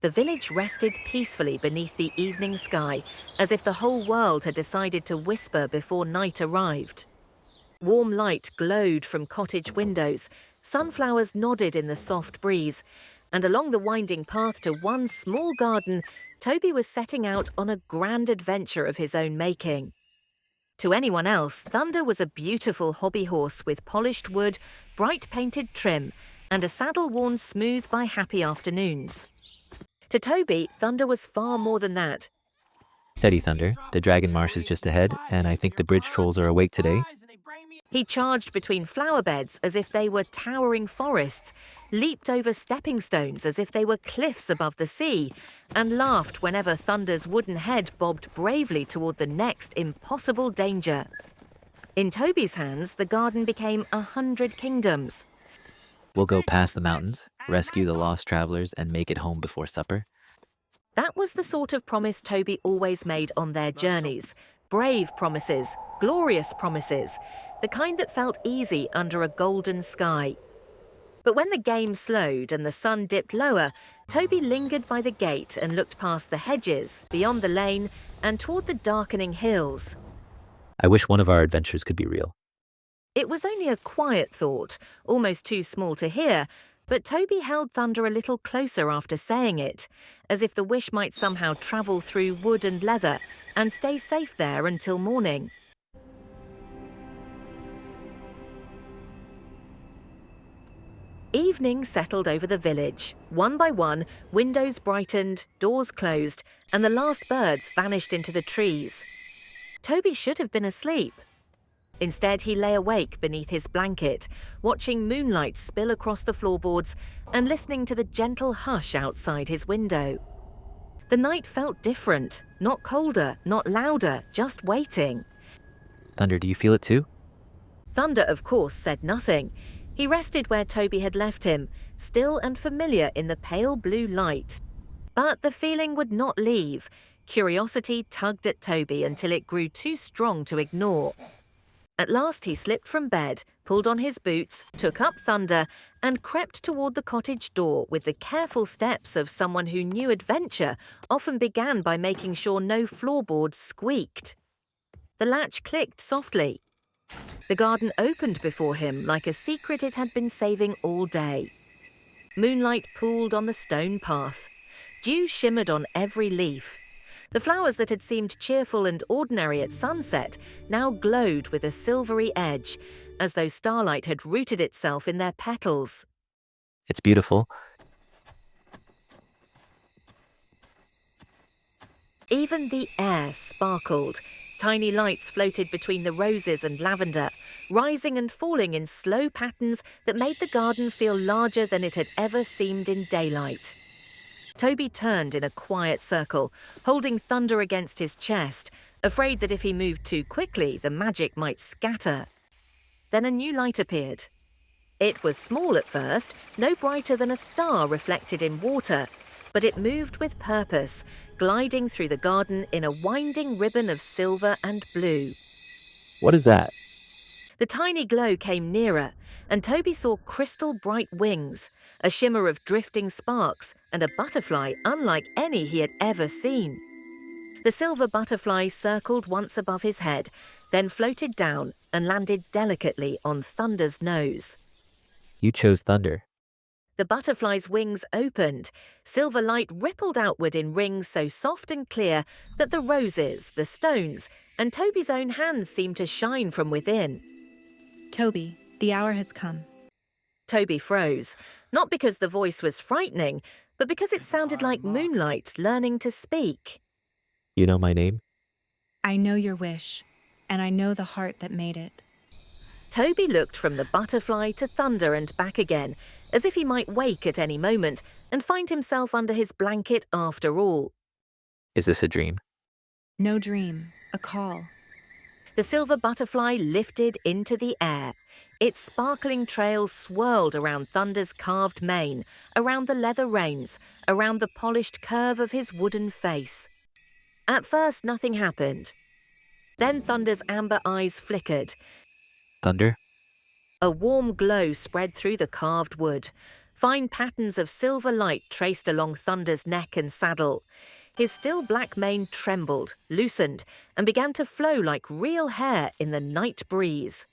The village rested peacefully beneath the evening sky, as if the whole world had decided to whisper before night arrived. Warm light glowed from cottage windows, sunflowers nodded in the soft breeze, and along the winding path to one small garden, Toby was setting out on a grand adventure of his own making. To anyone else, Thunder was a beautiful hobby horse with polished wood, bright painted trim, and a saddle worn smooth by happy afternoons. To Toby, Thunder was far more than that. Steady, Thunder. The Dragon Marsh is just ahead, and I think the bridge trolls are awake today. He charged between flower beds as if they were towering forests, leaped over stepping stones as if they were cliffs above the sea, and laughed whenever Thunder's wooden head bobbed bravely toward the next impossible danger. In Toby's hands, the garden became 100 kingdoms. We'll go past the mountains, rescue the lost travelers, and make it home before supper. That was the sort of promise Toby always made on their journeys. Brave promises, glorious promises, the kind that felt easy under a golden sky. But when the game slowed and the sun dipped lower, Toby lingered by the gate and looked past the hedges, beyond the lane, and toward the darkening hills. I wish one of our adventures could be real. It was only a quiet thought, almost too small to hear, but Toby held Thunder a little closer after saying it, as if the wish might somehow travel through wood and leather and stay safe there until morning. Evening settled over the village. One by one, windows brightened, doors closed, and the last birds vanished into the trees. Toby should have been asleep. Instead, he lay awake beneath his blanket, watching moonlight spill across the floorboards and listening to the gentle hush outside his window. The night felt different, not colder, not louder, just waiting. Thunder, do you feel it too? Thunder, of course, said nothing. He rested where Toby had left him, still and familiar in the pale blue light. But the feeling would not leave. Curiosity tugged at Toby until it grew too strong to ignore. At last he slipped from bed, pulled on his boots, took up Thunder, and crept toward the cottage door with the careful steps of someone who knew adventure often began by making sure no floorboards squeaked. The latch clicked softly. The garden opened before him like a secret it had been saving all day. Moonlight pooled on the stone path. Dew shimmered on every leaf. The flowers that had seemed cheerful and ordinary at sunset now glowed with a silvery edge, as though starlight had rooted itself in their petals. It's beautiful. Even the air sparkled. Tiny lights floated between the roses and lavender, rising and falling in slow patterns that made the garden feel larger than it had ever seemed in daylight. Toby turned in a quiet circle, holding Thunder against his chest, afraid that if he moved too quickly, the magic might scatter. Then a new light appeared. It was small at first, no brighter than a star reflected in water, but it moved with purpose, gliding through the garden in a winding ribbon of silver and blue. What is that? The tiny glow came nearer, and Toby saw crystal-bright wings, a shimmer of drifting sparks, and a butterfly unlike any he had ever seen. The silver butterfly circled once above his head, then floated down and landed delicately on Thunder's nose. You chose Thunder. The butterfly's wings opened. Silver light rippled outward in rings so soft and clear that the roses, the stones, and Toby's own hands seemed to shine from within. Toby, the hour has come. Toby froze, not because the voice was frightening, but because it sounded like moonlight learning to speak. You know my name? I know your wish, and I know the heart that made it. Toby looked from the butterfly to Thunder and back again, as if he might wake at any moment and find himself under his blanket after all. Is this a dream? No dream, a call. The silver butterfly lifted into the air. Its sparkling trail swirled around Thunder's carved mane, around the leather reins, around the polished curve of his wooden face. At first, nothing happened. Then Thunder's amber eyes flickered. Thunder? A warm glow spread through the carved wood. Fine patterns of silver light traced along Thunder's neck and saddle. His still black mane trembled, loosened, and began to flow like real hair in the night breeze.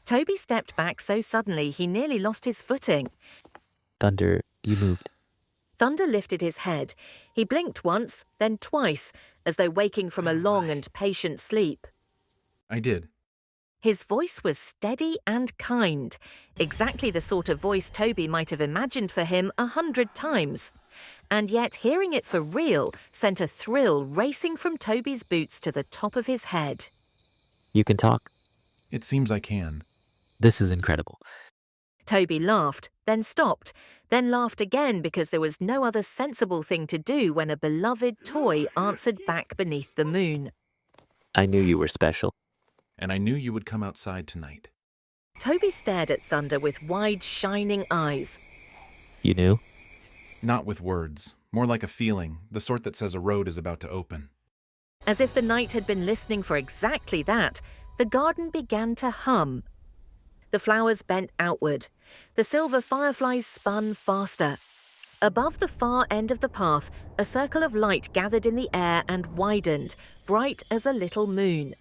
Toby stepped back so suddenly he nearly lost his footing. Thunder, you moved. Thunder lifted his head. He blinked once, then twice, as though waking from a long and patient sleep. I did. His voice was steady and kind, exactly the sort of voice Toby might have imagined for him 100 times. And yet hearing it for real sent a thrill racing from Toby's boots to the top of his head. You can talk. It seems I can. This is incredible. Toby laughed, then stopped, then laughed again because there was no other sensible thing to do when a beloved toy answered back beneath the moon. I knew you were special. And I knew you would come outside tonight. Toby stared at Thunder with wide, shining eyes. You knew? Not with words, more like a feeling, the sort that says a road is about to open. As if the night had been listening for exactly that, the garden began to hum. The flowers bent outward. The silver fireflies spun faster. Above the far end of the path, a circle of light gathered in the air and widened, bright as a little moon.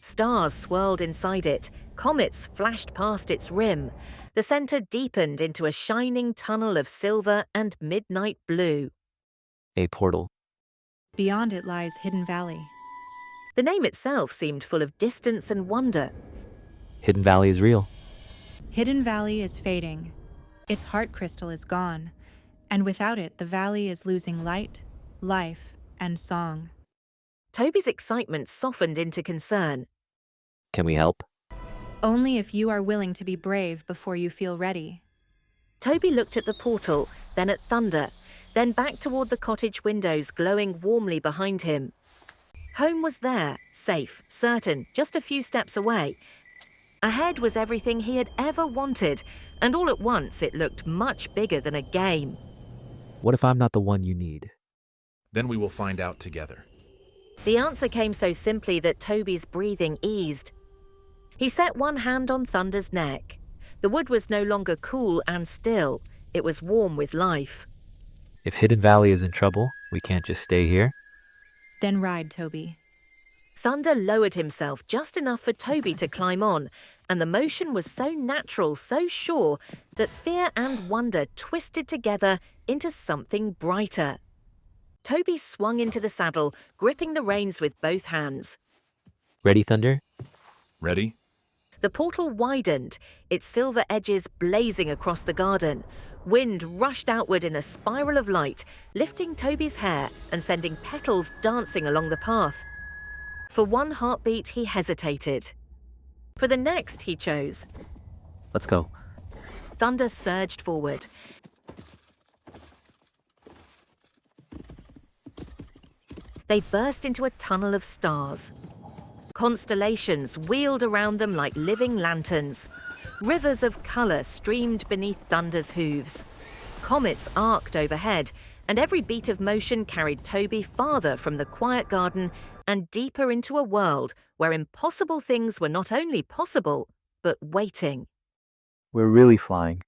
Stars swirled inside it. Comets flashed past its rim. The center deepened into a shining tunnel of silver and midnight blue. A portal. Beyond it lies Hidden Valley. The name itself seemed full of distance and wonder. Hidden Valley is real. Hidden Valley is fading. Its heart crystal is gone. And without it, the valley is losing light, life, and song. Toby's excitement softened into concern. Can we help? Only if you are willing to be brave before you feel ready. Toby looked at the portal, then at Thunder, then back toward the cottage windows glowing warmly behind him. Home was there, safe, certain, just a few steps away. Ahead was everything he had ever wanted, and all at once it looked much bigger than a game. What if I'm not the one you need? Then we will find out together. The answer came so simply that Toby's breathing eased. He set one hand on Thunder's neck. The wood was no longer cool and still. It was warm with life. If Hidden Valley is in trouble, we can't just stay here. Then ride, Toby. Thunder lowered himself just enough for Toby to climb on, and the motion was so natural, so sure, that fear and wonder twisted together into something brighter. Toby swung into the saddle, gripping the reins with both hands. Ready, Thunder? Ready? The portal widened, its silver edges blazing across the garden. Wind rushed outward in a spiral of light, lifting Toby's hair and sending petals dancing along the path. For one heartbeat, he hesitated. For the next, he chose. Let's go. Thunder surged forward. They burst into a tunnel of stars. Constellations wheeled around them like living lanterns. Rivers of colour streamed beneath Thunder's hooves. Comets arced overhead, and every beat of motion carried Toby farther from the quiet garden and deeper into a world where impossible things were not only possible, but waiting. We're really flying.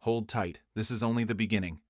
Hold tight. This is only the beginning.